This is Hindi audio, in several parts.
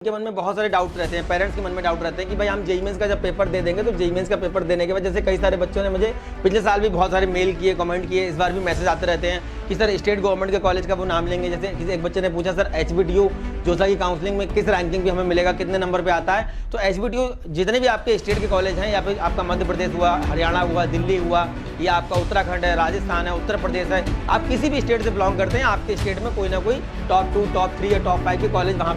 के मन में बहुत सारे डाउट रहते हैं, पेरेंट्स के मन में डाउट रहते हैं कि भाई हम जेईई मेंस का जब पेपर दे देंगे तो जेईई मेंस का पेपर देने के बाद जैसे कई सारे बच्चों ने मुझे पिछले साल भी बहुत सारे मेल किए, कमेंट किए, इस बार भी मैसेज आते रहते हैं कि सर स्टेट गवर्नमेंट के कॉलेज का वो नाम लेंगे। जैसे किसी एक बच्चे ने पूछा सर HBTU जोसा की काउंसलिंग में किस रैंकिंग पे हमें मिलेगा, कितने नंबर पे आता है। तो HBTU जितने भी आपके स्टेट के कॉलेज हैं या फिर आपका मध्य प्रदेश हुआ, हरियाणा हुआ, दिल्ली हुआ, या आपका उत्तराखंड है, राजस्थान है, उत्तर प्रदेश है, आप किसी भी स्टेट से बिलोंग करते हैं, आपके स्टेट में कोई ना कोई टॉप 2, टॉप 3 या टॉप 5 के कॉलेज वहाँ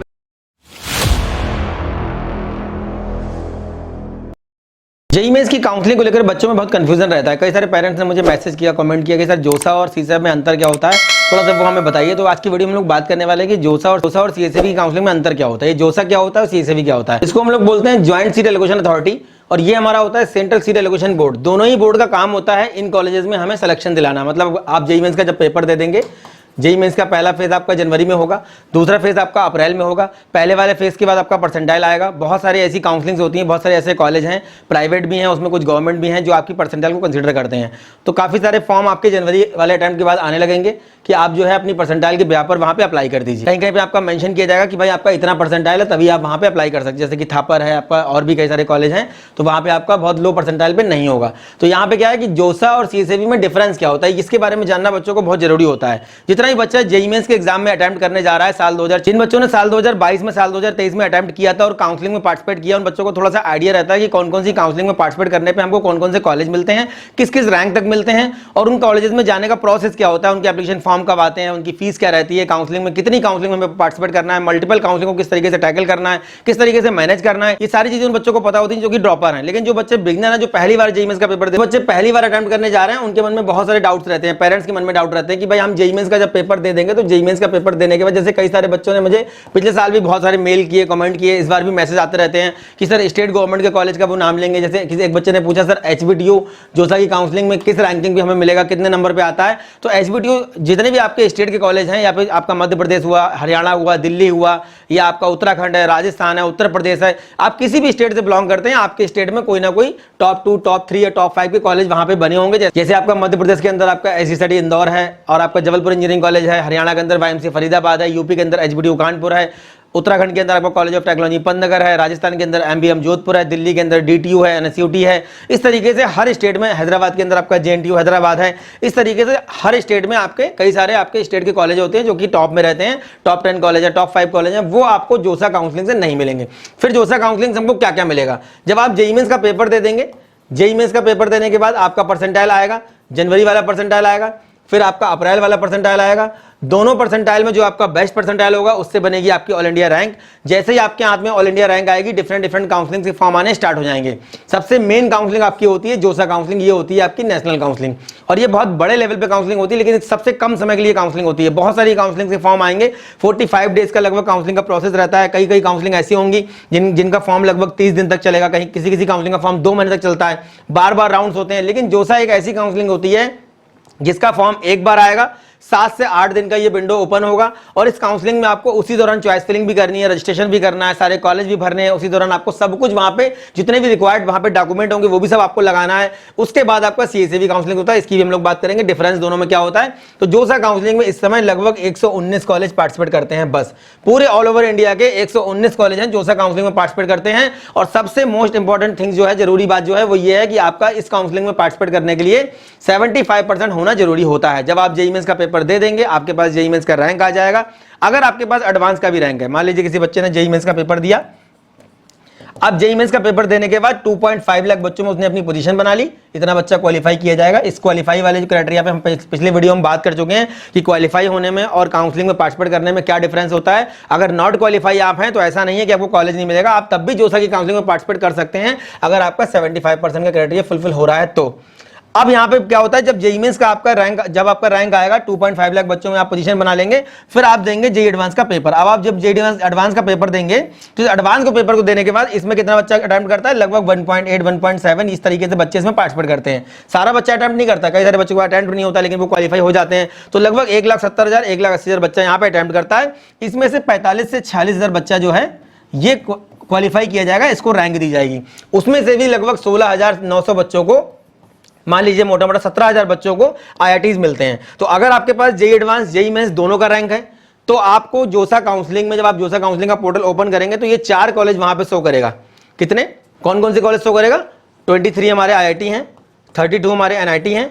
जेईई मेंस की काउंसलिंग को लेकर बच्चों में बहुत कंफ्यूजन रहता है। कई सारे पेरेंट्स ने मुझे मैसेज किया, कमेंट किया कि सर जोसा और सीसेब में अंतर क्या होता है, थोड़ा सा वो हमें बताइए। तो आज की वीडियो में लोग बात करने वाले हैं कि जोसा और सीएसएबी की काउंसलिंग में अंतर क्या होता है। ये जोसा क्या होता है और सीएसएबी क्या होता है। इसको हम लोग बोलते हैं ज्वाइंट सीट एलोकेशन अथॉरिटी, और ये हमारा होता है सेंट्रल सीट एलोकेशन बोर्ड। दोनों ही बोर्ड का काम होता है इन कॉलेजेस में हमें सिलेक्शन दिलाना। मतलब आप जेईई मेंस का जब पेपर दे देंगे, जेईई मेंस का पहला फेज आपका जनवरी में होगा, दूसरा फेज आपका अप्रैल में होगा। पहले वाले फेज के बाद आपका परसेंटाइल आएगा। बहुत सारी ऐसी काउंसलिंग्स होती हैं, बहुत सारे ऐसे कॉलेज हैं, प्राइवेट भी हैं, उसमें कुछ गवर्नमेंट भी हैं जो आपकी परसेंटाइल को कंसीडर करते हैं। तो काफ़ी सारे फॉर्म आपके जनवरी वाले अटेम्प्ट के बाद आने लगेंगे कि आप जो है अपनी परसेंटाइल के ब्याह पर वहाँ पे अप्लाई कर दीजिए। कहीं कहीं पे आपका मेंशन किया जाएगा कि भाई आपका इतना परसेंटाइल है तभी आप वहाँ पे अप्लाई कर सकते हैं। जैसे कि थापर है आपका, और भी कई सारे कॉलेज हैं, तो वहाँ पे आपका बहुत लो परसेंटाइल पे नहीं होगा। तो यहाँ पे क्या है कि जोसा और सीएसएबी में डिफरेंस क्या होता है, इसके बारे में जानना बच्चों को बहुत जरूरी होता है। जितना भी बच्चा जेईई मेंस के एग्जाम में अटेम्प्ट करने जा रहा है साल 2000, जिन बच्चों ने साल 2022 में, साल 2023 में अटेम्प्ट किया था और काउंसलिंग में पार्टिसिपेट किया, उन बच्चों को थोड़ा सा आइडिया रहता है कि कौन कौन सी काउंसलिंग में पार्टिसिपेट करने पे हमको कौन कौन से कॉलेज मिलते हैं, किस किस रैंक तक मिलते हैं, और उन कॉलेजेस में जाने का प्रोसेस क्या होता है, उनके एप्लीकेशन फॉर्म कब आते हैं, उनकी फीस क्या रहती है, काउंसलिंग में कितनी काउंसलिंग में पार्टिसिपेट करना है, मल्टीपल काउंसलिंग को किस तरीके से टैकल करना है, किस तरीके से मैनेज करना है। ये सारी चीजें उन बच्चों को पता होती हैं जो कि ड्रॉपर हैं। लेकिन जो बच्चे बिगिनर हैं, जो पहली बार जेईई मेंस का पेपर दे, बच्चे पहली बार अटेम्प्ट करने जा रहे हैं, उनके मन में बहुत सारे डाउट्स रहते हैं, पेरेंट्स के मन में डाउट रहते हैं कि भाई हम जेईई मेंस का जब पेपर दे देंगे तो जेईई मेंस का पेपर देने के बाद जैसे कई सारे बच्चों ने मुझे पिछले साल भी बहुत सारे मेल किए, कमेंट किए, इस बार भी मैसेज आते रहते हैं कि सर स्टेट गवर्नमेंट के कॉलेज का वो नाम लेंगे। जैसे किसी एक बच्चे ने पूछा सर HBTU जोसा की काउंसलिंग में किस रैंकिंग पे हमें मिलेगा, कितने नंबर पे आता है। तो HBTU जितने भी आपके स्टेट के कॉलेज हैं या फिर आपका मध्य प्रदेश हुआ, हरियाणा हुआ, दिल्ली हुआ, या आपका उत्तराखंड है, राजस्थान है, उत्तर प्रदेश है, आप किसी भी स्टेट से बिलोंग करते हैं, आपके स्टेट में कोई ना कोई टॉप 2, टॉप 3 या टॉप 5 के कॉलेज वहां पे बने होंगे। जैसे आपका मध्य प्रदेश के अंदर आपका SCCT इंदौर है, और आपका जबलपुर इंजीनियरिंग कॉलेज है, हरियाणा के अंदर YMC फरीदाबाद है, यूपी के अंदर HBTU कानपुर है, उत्तराखंड के अंदर आपका कॉलेज ऑफ टेक्नोलॉजी पंतनगर है, राजस्थान के अंदर MBM जोधपुर है, दिल्ली के अंदर DTU है, NSUT है। इस तरीके से हर स्टेट में, हैदराबाद के अंदर आपका JNTU हैदराबाद है। इस तरीके से हर स्टेट में आपके कई सारे आपके स्टेट के कॉलेज होते हैं जो कि टॉप में रहते हैं, टॉप 10 कॉलेज है, टॉप 5 कॉलेज है, वो आपको जोसा काउंसलिंग से नहीं मिलेंगे। फिर जोसा काउंसलिंग से हमको क्या क्या मिलेगा, जब आप जेईई मेंस का पेपर दे देंगे, जेईई मेंस का पेपर देने के बाद आपका परसेंटाइल आएगा, जनवरी वाला परसेंटाइल आएगा, फिर आपका अप्रैल वाला परसेंटाइल आएगा। दोनों परसेंटाइल में जो आपका बेस्ट परसेंटाइल होगा उससे बनेगी आपकी ऑल इंडिया रैंक। जैसे ही आपके हाथ में ऑल इंडिया रैंक आएगी, डिफरेंट काउंसलिंग के फॉर्म आने स्टार्ट हो जाएंगे। सबसे मेन काउंसलिंग आपकी होती है जोसा काउंसलिंग, ये होती है आपकी नेशनल काउंसलिंग, और ये बहुत बड़े लेवल पे काउंसलिंग होती है, लेकिन सबसे कम समय के लिए काउंसलिंग होती है। बहुत सारी काउंसलिंग के फॉर्म आएंगे, 45 डेज का लगभग काउंसलिंग का प्रोसेस रहता है। कई काउंसलिंग ऐसी होंगी जिनका फॉर्म लगभग 30 दिन तक चलेगा, कहीं किसी काउंसलिंग का फॉर्म 2 महीने तक चलता है, बार राउंड्स होते हैं। लेकिन जोसा एक ऐसी काउंसलिंग होती है जिसका फॉर्म एक बार आएगा, 7 से 8 दिन का ये विंडो ओपन होगा, और इस काउंसलिंग में आपको उसी दौरान चॉइस फिलिंग भी करनी है, रजिस्ट्रेशन भी करना है, सारे कॉलेज भी भरने हैं, उसी दौरान आपको सब कुछ वहां पे जितने भी रिक्वायर्ड वहां पे डॉक्यूमेंट होंगे वो भी सब आपको लगाना है। उसके बाद आपका सीएसएबी काउंसलिंग होता है, इसकी भी हम लोग बात करेंगे, डिफरेंस दोनों में क्या होता है। तो जोसा काउंसलिंग में इस समय लगभग 119 कॉलेज पार्टिसिपेट करते हैं, बस पूरे ऑल ओवर इंडिया के 119 कॉलेज हैं जोसा काउंसलिंग में पार्टिसिपेट करते हैं। और सबसे मोस्ट इंपॉर्टेंट थिंग जो है, जरूरी बात जो है, वो ये है कि आपका इस काउंसलिंग में पार्टिसिपेट करने के लिए 75% होना जरूरी होता है। जब आप जेईई मेंस का पेपर दे देंगे, आपके पास जेईई मेंस का रैंक आ जाएगा। अगर आपके पास एडवांस का भी रैंक है, मान लीजिए किसी बच्चे ने जेईई मेंस का पेपर दिया, अब जेईई मेंस का पेपर देने के बाद 2.5 लाख बच्चों में उसने अपनी पोजीशन बना ली, इतना बच्चा क्वालिफाई किया जाएगा। इस क्वालिफाई वाले जो क्राइटेरिया पे हम पिछले वीडियो में बात कर चुके हैं कि क्वालिफाई होने में और काउंसलिंग में पार्टिसिपेट करने में क्या डिफरेंस होता है। अगर नॉट क्वालिफाई आप हैं तो ऐसा नहीं है कि आपको कॉलेज नहीं मिलेगा, आप तब भी जोसा की काउंसलिंग में पार्टिसिपेट कर सकते हैं अगर आपका 75% का क्राइटेरिया फुलफिल हो रहा है तो। अब यहाँ पे क्या होता है, जब जेईई मेंस का आपका रैंक आएगा, 2.5 लाख बच्चों में आप पोजीशन बना लेंगे, फिर आप देंगे जेईई एडवांस का पेपर। अब आप जब जेईई एडवांस का पेपर देंगे, तो एडवांस को पेपर को देने के बाद इसमें कितना बच्चा अटेम्प्ट करता है, लगभग 1.8 1.7 इस तरीके से बच्चे इसमें पार्टिसिपेट करते हैं। सारा बच्चा अटेम्प्ट नहीं करता, कई सारे बच्चों को अटेम्प्ट नहीं होता, लेकिन वो क्वालिफाई हो जाते हैं। तो लगभग 1,70,000 1,80,000 बच्चा यहाँ पे अटेम्प्ट करता है। इसमें से 45 से 46,000 बच्चा जो है ये क्वालिफाई किया जाएगा, इसको रैंक दी जाएगी। उसमें से भी लगभग 16,900 बच्चों को, मान लीजिए मोटा मोटा 17,000 बच्चों को IITs मिलते हैं। तो अगर आपके पास जेईई एडवांस, जेईई मेंस दोनों का रैंक है, तो आपको जोसा काउंसलिंग में, जब आप जोसा काउंसलिंग का पोर्टल ओपन करेंगे तो ये 4 कॉलेज वहां पे शो करेगा। कितने, कौन कौन से कॉलेज शो करेगा? 23 हमारे IIT हैं, 32 हमारे NIT हैं,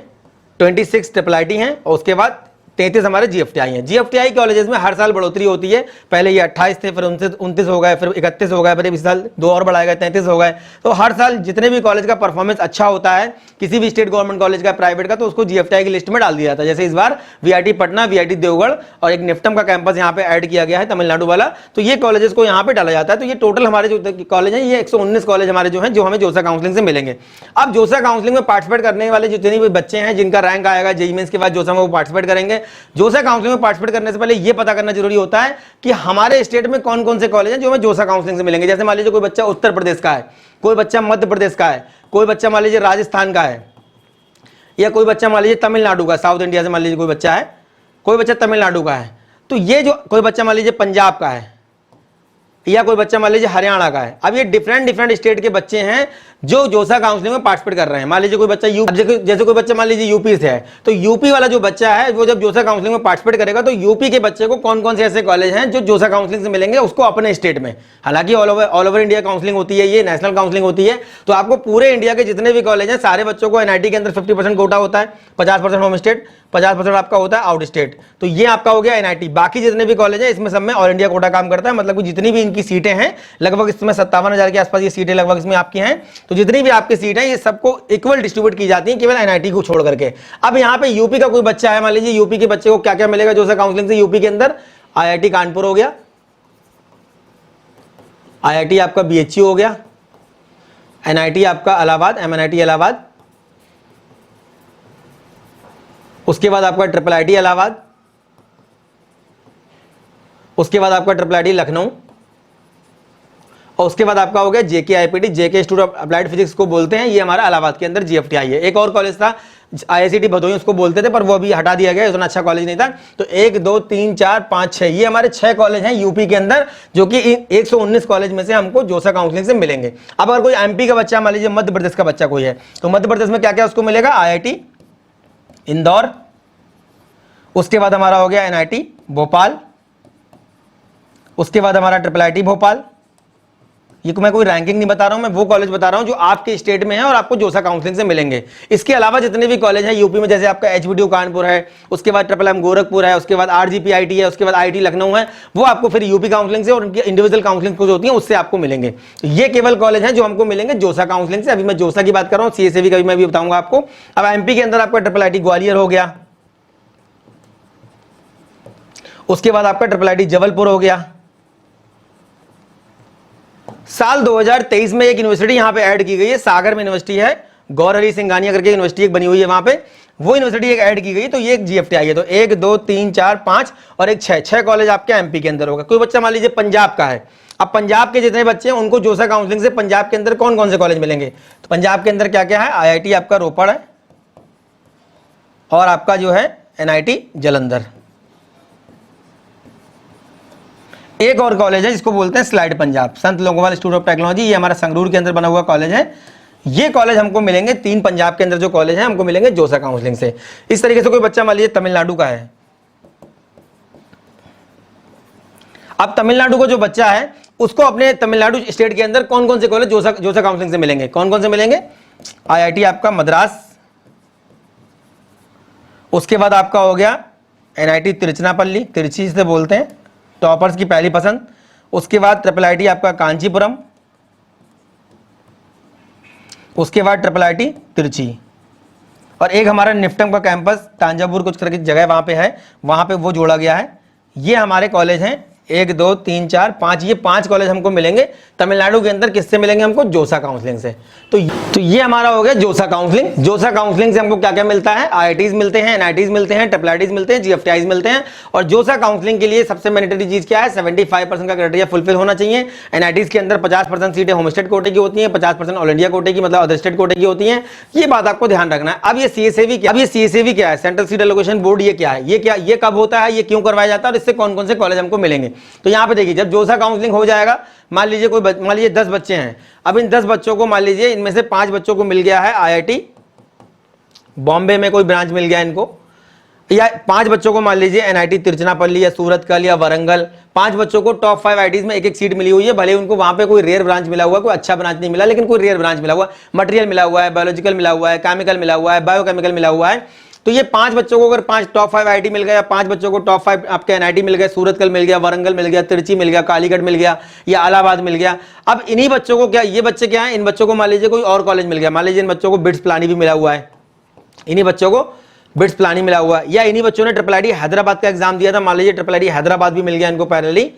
26 IIIT हैं, और उसके बाद 33 हमारे GFTI हैं। GFTI कॉलेजेस में हर साल बढ़ोतरी होती है। पहले ये 28 थे, फिर 29 हो गए, फिर 31 हो गए, फिर इस साल 2 और बढ़ाए गए, 33 हो गए। तो हर साल जितने भी कॉलेज का परफॉर्मेंस अच्छा होता है, किसी भी स्टेट गवर्नमेंट कॉलेज का, प्राइवेट का, तो उसको GFTI की लिस्ट में डाल दिया जाता है। जैसे इस बार VIT पटना, VIT देवगढ़ और एक निफ्टम का कैंपस यहाँ पे ऐड किया गया है, तमिलनाडु वाला, तो ये कॉलेजेस को यहाँ पे डाला जाता है। तो ये टोटल हमारे जो कॉलेज हैं, ये 119 कॉलेज हमारे जो हैं, जो हमें जोसा काउंसलिंग से मिलेंगे। अब जोसा काउंसलिंग में पार्टिसिपेट करने वाले जितने भी बच्चे हैं, जिनका रैंक आएगा JEE मेंस के बाद जोसा में, वो पार्टिसिपेट करेंगे। जोसा काउंसलिंग में पार्टिसिपेट करने से पहले ये पता करना जरूरी होता है कि हमारे स्टेट में कौन कौन से कॉलेज हैं जो हमें जोसा काउंसलिंग से मिलेंगे। जैसे मान लीजिए कोई बच्चा उत्तर प्रदेश का है, कोई बच्चा मध्य प्रदेश का है, कोई बच्चा मान लीजिए राजस्थान का है, या कोई बच्चा मान लीजिए तमिलनाडु का, साउथ इंडिया से मान लीजिए कोई बच्चा है, कोई बच्चा तमिलनाडु का है, तो ये जो कोई बच्चा मान लीजिए पंजाब का है, या कोई बच्चा मान लीजिए हरियाणा का है। अब ये डिफरेंट स्टेट के बच्चे हैं जो जोसा काउंसलिंग में पार्टिसिपेट कर रहे हैं। मान लीजिए कोई बच्चा जैसे कोई बच्चा मान लीजिए यूपी से है, तो यूपी वाला जो बच्चा है वो जब जोसा काउंसलिंग में पार्टिसिपेट करेगा तो यूपी के बच्चे को कौन कौन से ऐसे कॉलेज हैं जो जोसा काउंसलिंग से मिलेंगे उसको अपने स्टेट में। हालांकि ऑल ओवर इंडिया काउंसलिंग होती है, ये नेशनल काउंसलिंग होती है, तो आपको पूरे इंडिया के जितने भी कॉलेज हैं सारे बच्चों को NIT के अंदर 50% कोटा होता है, 50% होम स्टेट, 50% आपका होता है आउट स्टेट। तो ये आपका हो गया NIT। बाकी जितने भी कॉलेज हैं इसमें सब में ऑल इंडिया कोटा काम करता है, मतलब कि जितनी भी इनकी सीटें हैं, लगभग इसमें 57,000 के आसपास ये सीटें लगभग इसमें आपकी हैं, तो जितनी भी आपकी सीट है ये सबको इक्वल डिस्ट्रीब्यूट की जाती है, केवल NIT को छोड़ करके। अब यहाँ पे यूपी का कोई बच्चा है, मान लीजिए यूपी के बच्चे को क्या क्या मिलेगा जोसा काउंसलिंग से यूपी के अंदर? IIT कानपुर हो गया, IIT आपका BHU हो गया, NIT आपका इलाहाबाद, MNIT इलाहाबाद, उसके बाद आपका IIIT इलाहाबाद, उसके बाद आपका IIIT लखनऊ, और उसके बाद आपका हो गया JKIPT, JK institute of applied physics को बोलते हैं, ये हमारा इलाहाबाद के अंदर GFTI है। एक और कॉलेज था IICT भदोही, उसको बोलते थे, पर वो अभी हटा दिया गया, उतना अच्छा कॉलेज नहीं था। तो 1 2 3 4 5 6 ये हमारे 6 कॉलेज हैं यूपी के अंदर, जो कि 119 कॉलेज में से हमको जोसा काउंसलिंग से मिलेंगे। अब अगर कोई MP का बच्चा, मान लीजिए मध्य प्रदेश का बच्चा कोई है, तो मध्य प्रदेश में क्या क्या उसको मिलेगा? IIT इंदौर, उसके बाद हमारा हो गया NIT भोपाल, उसके बाद हमारा IIIT भोपाल। ये मैं कोई रैंकिंग नहीं बता रहा हूं, मैं वो कॉलेज बता रहा हूं जो आपके स्टेट में है और आपको जोसा काउंसलिंग से मिलेंगे। इसके अलावा जितने भी कॉलेज हैं यूपी में, जैसे आपका HBDU कानपुर है, उसके बाद IIM गोरखपुर है, उसके बाद RGPIT है, उसके बाद IIT लखनऊ है, वो आपको फिर यूपी काउंसलिंग से और उनकी इंडिविजुअल काउंसलिंग जो होती है उससे आपको मिलेंगे। तो ये केवल कॉलेज हैं जो हमको मिलेंगे जोसा काउंसलिंग से। अभी मैं जोसा की बात कर रहा हूँ, CSAV का भी मैं भी बताऊंगा आपको। अब MP के अंदर आपका IIIT ग्वालियर हो गया, उसके बाद आपका IIIT जबलपुर हो गया। साल 2023 में एक यूनिवर्सिटी यहां पे ऐड की गई है, सागर में यूनिवर्सिटी है, गौर हरी सिंघानिया करके यूनिवर्सिटी एक बनी हुई है वहां पे, वो यूनिवर्सिटी एक ऐड की गई, तो ये एक GFTI है। तो 1 2 3 4 5 और एक 6 कॉलेज आपके MP के अंदर होगा। कोई बच्चा मान लीजिए पंजाब का है, अब पंजाब के जितने बच्चे हैं उनको जोसा काउंसलिंग से पंजाब के अंदर कौन कौन से कॉलेज मिलेंगे? तो पंजाब के अंदर क्या क्या है? IIT आपका रोपड़ है, और आपका जो है NIT जालंधर। एक और कॉलेज है जिसको बोलते हैं slide Punjab, Sant Longowal institute of technology, ये हमारा संगरूर के अंदर बना हुआ कॉलेज है। ये कॉलेज हमको मिलेंगे, 3 पंजाब के अंदर जो कॉलेज हैं हमको मिलेंगे जोसा काउंसलिंग से। इस तरीके से कोई बच्चा मान लीजिए तमिलनाडु का है, अब तमिलनाडु का जो बच्चा है उसको अपने तमिलनाडु स्टेट के अंदर कौन कौन से कॉलेज जोसा काउंसलिंग से मिलेंगे? कौन कौन से मिलेंगे? IIT आपका मद्रास, उसके बाद आपका हो गया NIT तिरुचिरापल्ली, तिरुचि से बोलते हैं, टॉपर्स की पहली पसंद। उसके बाद IIIT आपका कांचीपुरम, उसके बाद IIIT तिरुचि, और एक हमारा निफ्टम का कैंपस तांजावुर कुछ करके जगह वहां पे है, वहां पे वो जोड़ा गया है। ये हमारे कॉलेज हैं 1 2 3 4 5, ये 5 कॉलेज हमको मिलेंगे तमिलनाडु के अंदर। किससे मिलेंगे हमको? जोसा काउंसलिंग से। तो ये हमारा हो गया जोसा काउंसलिंग। जोसा काउंसलिंग से हमको क्या क्या मिलता है? IITs मिलते हैं, NITs मिलते हैं, IIITs मिलते हैं, GFTIs मिलते हैं। और जोसा काउंसलिंग के लिए सबसे मैंडेटरी चीज क्या है? 75% का क्राइटेरिया फुलफिल होना चाहिए। NITs के अंदर 50% सीटें होम स्टेट कोटे की होती हैं, 50% ऑल इंडिया कोटे की, मतलब अदर स्टेट कोटे की होती हैं। ये बात आपको ध्यान रखना है। अब ये CSAV क्या है? Central seat allocation board. ये क्या है? ये कब होता है, ये क्यों करवाया जाता है, और इससे कौन कौन से कॉलेज हमको मिलेंगे? तो यहाँ पे देखिए, जब जोसा काउंसलिंग हो जाएगा, मान लीजिए 10 बच्चे हैं, अब इन 10 बच्चों को मान लीजिए इनमें से 5 बच्चों को मिल गया है IIT बॉम्बे में, कोई ब्रांच मिल गया इनको। या 5 बच्चों को मान लीजिए एनआईटी तिरुचिरापल्ली या सूरतकल या वारंगल, 5 बच्चों को टॉप 5 आईटीज में एक एक सीट मिली हुई है। भले उनको वहां पे कोई रेयर ब्रांच मिला हुआ है, कोई अच्छा ब्रांच नहीं मिला, लेकिन कोई रेयर ब्रांच मिला हुआ है, मटेरियल मिला हुआ है, बायोलॉजिकल मिला हुआ है, केमिकल मिला हुआ है, बायोकेमिकल मिला हुआ है। तो ये 5 बच्चों को अगर 5 टॉप 5 आईटी मिल गया, 5 बच्चों को टॉप 5 आपके एनआईटी मिल गए, सूरतकल मिल गया, वारंगल मिल गया, तिरुचि मिल गया, कालीगढ़ मिल गया या इलाहाबाद मिल गया। अब इन्हीं बच्चों को क्या, ये बच्चे क्या है, इन बच्चों को मान लीजिए कोई और कॉलेज मिल गया, मान लीजिए इन बच्चों को बिट्स पिलानी भी मिला हुआ है, इन्हीं बच्चों को बिट्स पिलानी मिला हुआ है, या इन्हीं बच्चों ने ट्रिपल आईटी हैदराबाद का एग्जाम दिया था, मान लीजिए ट्रिपल आईटी हैदराबाद भी मिल गया इनको पैरेलली,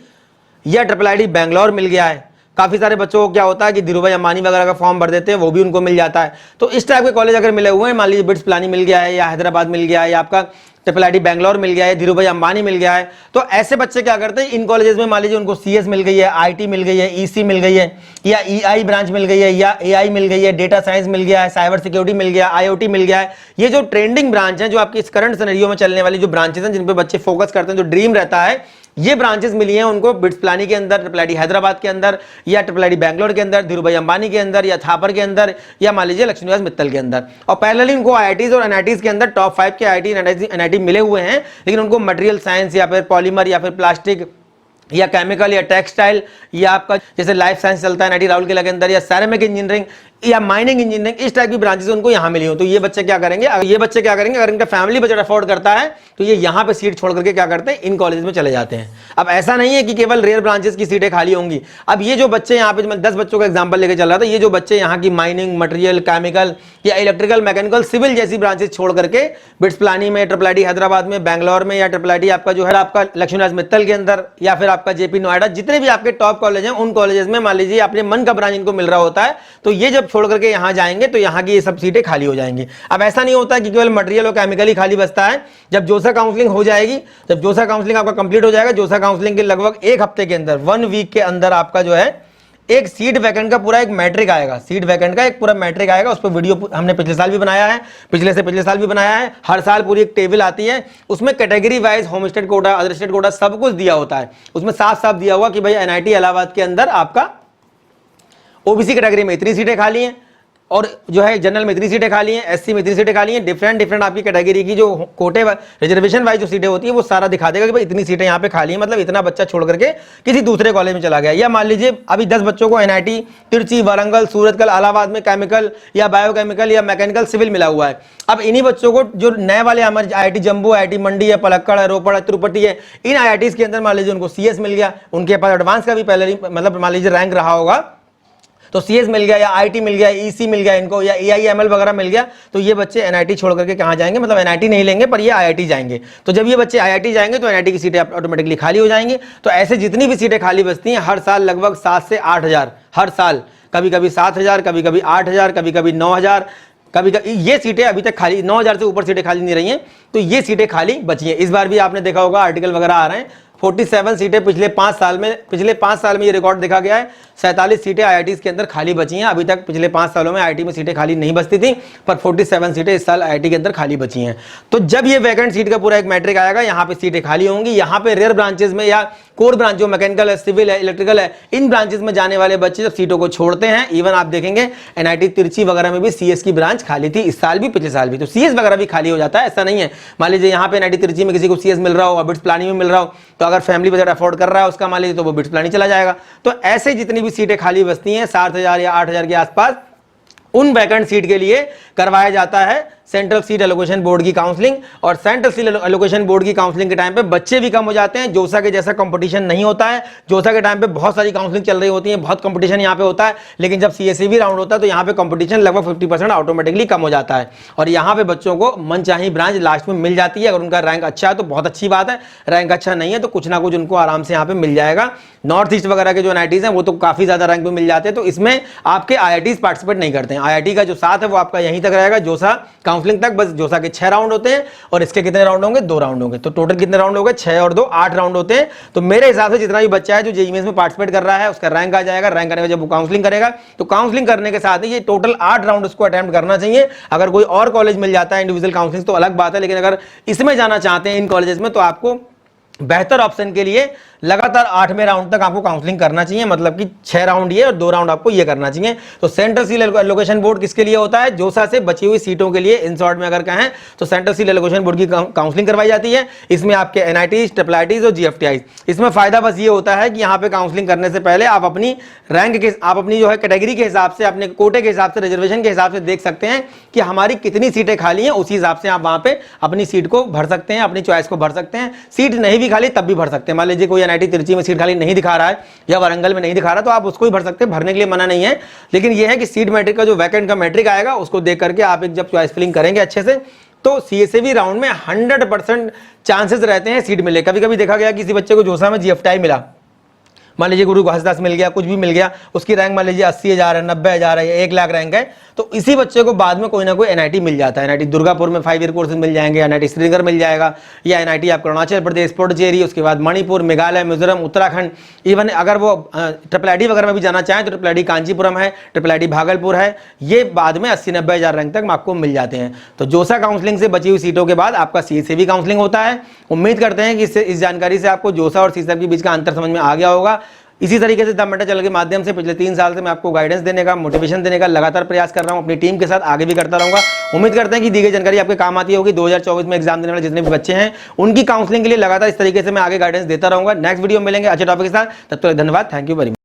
या ट्रिपल आईटी बैंगलोर मिल गया है। काफी सारे बच्चों को क्या होता है कि धीरूभाई अंबानी वगैरह का फॉर्म भर देते हैं, वो भी उनको मिल जाता है। तो इस टाइप के कॉलेज अगर मिले हुए हैं, मान लीजिए बिट्स पिलानी मिल गया है, या हैदराबाद मिल गया है, या आपका ट्रिपल आईटी बैंगलोर मिल गया है, धीरूभाई अंबानी मिल गया है, तो ऐसे बच्चे क्या करते हैं, इन कॉलेजेस में मान लीजिए उनको सीएस मिल गई है, आईटी मिल गई है, ईसी मिल गई है, या ईआई ब्रांच मिल गई है, या एआई मिल गई है, डेटा साइंस मिल गया है, साइबर सिक्योरिटी मिल गया, आईओटी मिल गया है। ये जो ट्रेंडिंग ब्रांच है, जो आपकी इस करंट सिनेरियो में चलने वाली जो ब्रांचेस हैं, जिन पे बच्चे फोकस करते हैं, जो ड्रीम रहता है, ये ब्रांचेस मिली हैं उनको बिट्स पिलानी के अंदर, ट्रिपल आईटी हैदराबाद के अंदर, या ट्रिपल आईटी बैंगलोर के अंदर, धीरूभाई अंबानी के अंदर, या थापर के अंदर, या मान लीजिए लक्ष्मीनिवास मित्तल के अंदर। और पैरेलली उनको आईआईटीज और एनआईटीज के अंदर टॉप 5 के आईआईटी एनआईटी मिले हुए हैं, लेकिन उनको मटेरियल साइंस या फिर पॉलीमर या फिर प्लास्टिक या केमिकल या टेक्सटाइल या आपका जैसे लाइफ साइंस चलता है एनआईटी राउरकेला के अंदर, या सेरेमिक इंजीनियरिंग या माइनिंग इंजीनियरिंग, इस टाइप की ब्रांचेस उनको यहाँ मिली हो। तो ये बच्चे क्या करेंगे, अगर इनका फैमिली बजट अफोर्ड करता है तो ये यहाँ पे सीट छोड़ करके क्या करते हैं, इन कॉलेज में चले जाते हैं। अब ऐसा नहीं है कि केवल रेयर ब्रांचेस की सीटें खाली होंगी। अब ये जो बच्चे यहाँ पे, मैं 10 बच्चों का एग्जाम्पल लेके चल रहा था, ये जो बच्चे यहाँ की माइनिंग, मटेरियल, केमिकल या इलेक्ट्रिकल, मैकेनिकल, सिविल जैसी ब्रांचेस छोड़ करके बिट्स पिलानी में, ट्रिपल आईटी हैदराबाद में, बैंगलोर में, या ट्रिपल आईटी आपका जो है आपका लक्ष्मीनिवास मित्तल के अंदर, या फिर आपका जेपी नोएडा, जितने भी आपके टॉप कॉलेज हैं, उन कॉलेजेस में मान लीजिए अपने मन का ब्रांच इनको मिल रहा होता है, तो ये जब छोड़ करके यहाँ जाएंगे तो यहाँ की ये सब सीटें खाली हो जाएंगी। अब ऐसा नहीं होता कि केवल मटेरियल और केमिकल ही खाली बचता है। जब जोसा काउंसलिंग हो जाएगी, जब जोसा काउंसलिंग आपका कंप्लीट हो जाएगा, जोसा काउंसलिंग के लगभग 1 हफ्ते के अंदर, 1 वीक के अंदर आपका जो है एक सीट वैकेंट का पूरा एक मैट्रिक आएगा, सीट वैकेंट का एक पूरा मैट्रिक आएगा। उस पर वीडियो हमने पिछले साल भी बनाया है, पिछले से पिछले साल भी बनाया है। हर साल पूरी एक टेबल आती है, उसमें category wise home state quota, other state quota सब कुछ दिया होता है। उसमें साफ साफ दिया हुआ कि भाई एनआईटी इलाहाबाद के अंदर आपका ओबीसी कैटेगरी में इतनी सीटें खाली हैं, और जो है जनरल में इतनी सीटें खाली हैं, एससी में इतनी सीटें खाली हैं। डिफरेंट आपकी कैटेगरी की जो कोटे रिजर्वेशन वाइज जो सीटें होती है वो सारा दिखा देगा कि भाई इतनी सीटें यहाँ पे खाली हैं, मतलब इतना बच्चा छोड़ करके किसी दूसरे कॉलेज में चला गया। या मान लीजिए अभी 10 बच्चों को एनआईटी तिरुचि, वारंगल, सूरतकल, इलाहाबाद में केमिकल या बायोकेमिकल या मैकेनिकल, सिविल मिला हुआ है। अब इन्हीं बच्चों को जो नए वाले हमारे आईआईटी जम्मू, आईआईटी मंडी है, पलक्कड़ है, रोपड़ है, तिरुपति है, इन आईआईटीज के अंदर मान लीजिए उनको सीएस मिल गया, उनके पास एडवांस का भी पहले मतलब मान लीजिए रैंक रहा होगा, तो सीएस मिल गया, या आईटी मिल गया, ईसी मिल गया इनको, या एआईएमएल वगैरह मिल गया। तो ये बच्चे एनआईटी छोड़ करके कहाँ जाएंगे, मतलब एनआईटी नहीं लेंगे पर ये आईआईटी जाएंगे। तो जब ये बच्चे आईआईटी जाएंगे तो एनआईटी की सीटें ऑटोमेटिकली खाली हो जाएंगी। तो ऐसे जितनी भी सीटें खाली बचती हैं हर साल लगभग 7 से 8 हज़ार, हर साल कभी कभी 7 हज़ार, कभी कभी 8 हज़ार, कभी कभी 9 हज़ार, कभी कभी ये सीटें अभी तक खाली 9 हज़ार से ऊपर सीटें खाली नहीं रही हैं। तो ये सीटें खाली बची हैं। इस बार भी आपने देखा होगा आर्टिकल वगैरह आ रहे हैं, 47 सीटें पिछले 5 साल में ये रिकॉर्ड देखा गया है। 47 सीटें आईआईटीज के अंदर खाली बची हैं। अभी तक पिछले 5 सालों में आईआईटी में सीटें खाली नहीं बचती थी, पर 47 सीटें इस साल आईआईटी के अंदर खाली बची हैं। तो जब ये वैकेंट सीट का पूरा एक मैट्रिक आएगा, यहाँ पे सीटें खाली होंगी। यहाँ पे रेयर ब्रांचेस में या कोर ब्रांच जो मैकेनिकल है, सिविल है, इलेक्ट्रिकल है, इन ब्रांचेस में जाने वाले बच्चे जब सीटों को छोड़ते हैं, इवन आप देखेंगे एनआईटी तिरुचि वगैरह में भी सीएस की ब्रांच खाली थी, इस साल भी, पिछले साल भी। तो सीएस वगैरह भी खाली हो जाता है, ऐसा नहीं है। मान लीजिए यहाँ पे एनआईटी तिरुचि में किसी को सीएस मिल रहा हो, बिट्स पिलानी में मिल रहा हो, तो अगर फैमिली बजट अफोर्ड कर रहा है उसका मान लीजिए, तो वो बिट्स पिलानी चला जाएगा। तो ऐसे जितनी भी सीटें खाली बचती हैं 7 हज़ार या 8 हज़ार के आसपास, उन वैकेंट सीट के लिए करवाया जाता है सेंट्रल सीट एलोकेशन बोर्ड की काउंसलिंग। और सेंट्रल सीट एलोकेशन बोर्ड की काउंसलिंग के टाइम पे बच्चे भी कम हो जाते हैं, जोसा के जैसा कंपटीशन नहीं होता है। जोसा के टाइम पे बहुत सारी काउंसलिंग चल रही होती है, बहुत कंपटीशन यहाँ पे होता है, लेकिन जब सीएसईबी राउंड होता है तो यहाँ पे कंपटीशन लगभग 50% ऑटोमेटिकली कम हो जाता है, और यहाँ पे बच्चों को मनचाही ब्रांच लास्ट में मिल जाती है। अगर उनका रैंक अच्छा है तो बहुत अच्छी बात है, रैंक अच्छा नहीं है तो कुछ ना कुछ उनको आराम से यहाँ पे मिल जाएगा। नॉर्थ ईस्ट वगैरह के जो एनआईटीज हैं वो तो काफी ज्यादा रैंक पे मिल जाते हैं, तो इसमें आपके आईआईटीज पार्टिसिपेट नहीं करते हैं। आईआईटी का जो साथ है वो आपका यहीं तक रहेगा, जोसा काउंसलिंग तक। बस जोसा के 6 राउंड होते हैं, और इसके कितने राउंड होंगे, 2 राउंड होंगे। तो टोटल कितने राउंड हो गए, 6 और 2 8 राउंड होते हैं। तो मेरे हिसाब से जितना भी बच्चा है जो जेईई मेंस में पार्टिसिपेट कर रहा है उसका रैंक आ जाएगा। रैंक आने के जब वो काउंसलिंग करेगा तो काउंसलिंग करने के साथ ही ये टोटल 8 राउंड उसको अटेम्प्ट करना चाहिए। अगर कोई और कॉलेज मिल जाता है इंडिविजुअल काउंसलिंग तो अलग बात है, लेकिन अगर इसमें जाना चाहते हैं इन कॉलेजेस में, तो आपको बेहतर ऑप्शन के लिए लगातार 8वें राउंड तक आपको काउंसलिंग करना चाहिए, मतलब कि 6 राउंड ये और 2 राउंड आपको ये करना चाहिए। तो सेंट्रल सीट एलोकेशन बोर्ड किसके लिए होता है? जोसा से बची हुई सीटों के लिए। इन शॉर्ट में अगर कहें तो सेंट्रल सीट एलोकेशन बोर्ड की काउंसलिंग करवाई जाती है। इसमें आपके एनआईटीज, ट्रिपल आईटीज और जीएफटीआई। इसमें फायदा बस ये होता है कि यहाँ पे काउंसलिंग करने से पहले आप अपनी रैंक के, आप अपनी जो है कैटेगरी के हिसाब से, अपने कोटे के हिसाब से, रिजर्वेशन के हिसाब से देख सकते हैं कि हमारी कितनी सीटें खाली हैं। उसी हिसाब से आप वहां पे अपनी सीट को भर सकते हैं, अपनी चॉइस को भर सकते हैं। सीट नहीं भी खाली तब भी भर सकते हैं। मान लीजिए कोई एनआईटी तिरुचि में सीट खाली नहीं दिखा रहा है या वारंगल में नहीं दिखा रहा, तो आप उसको ही भर सकते हैं, भरने के लिए मना नहीं है। लेकिन यह है कि सीट मैट्रिक का जो वैकेंट का मैट्रिक आएगा उसको देख करके आप एक जब चॉइस फिलिंग करेंगे अच्छे से, तो सीएसएवी राउंड में 100% चांसेस रहते हैं सीट मिले। कभी कभी देखा गया किसी बच्चे को जोसा में जीएफटीआई मिला, मान लीजिए गुरु घासदास मिल गया, कुछ भी मिल गया, उसकी रैंक मान लीजिए 80,000 है, 90,000 है, 1 लाख रैंक है, तो इसी बच्चे को बाद में कोई ना कोई एनआईटी मिल जाता है। एनआईटी दुर्गापुर में 5 ईयर कोर्सेज मिल जाएंगे, एनआईटी श्रीनगर मिल जाएगा, या एनआईटी आपको अरुणाचल प्रदेश, पुडुचेरी, उसके बाद मणिपुर, मेघालय, मिजोरम, उत्तराखंड। इवन अगर वो ट्रिपल आईटी वगैरह में भी जाना चाहें तो ट्रिपल आईटी कांचीपुरम है, ट्रिपल आईटी भागलपुर है, ये बाद में 80-90,000 रैंक तक आपको मिल जाते हैं। तो जोसा काउंसलिंग से बची हुई सीटों के बाद आपका सीएसएवी काउंसलिंग होता है। उम्मीद करते हैं कि इस जानकारी से आपको जोसा और सीएसएफ के बीच का अंतर समझ में आ गया होगा। इसी तरीके से द मेटा चैनल के माध्यम से पिछले 3 साल से मैं आपको गाइडेंस देने का, मोटिवेशन देने का लगातार प्रयास कर रहा हूं। अपनी टीम के साथ आगे भी करता रहूंगा। उम्मीद करते हैं कि दी गई जानकारी आपके काम आती होगी। 2024 में एग्जाम देने वाले जितने भी बच्चे हैं उनकी काउंसलिंग के लिए लगातार इस तरीके से मैं आगे गाइडेंस देता रहूंगा। नेक्स्ट वीडियो में मिलेंगे अच्छे टॉपिक के साथ। तब तक धन्यवाद। Thank you very much.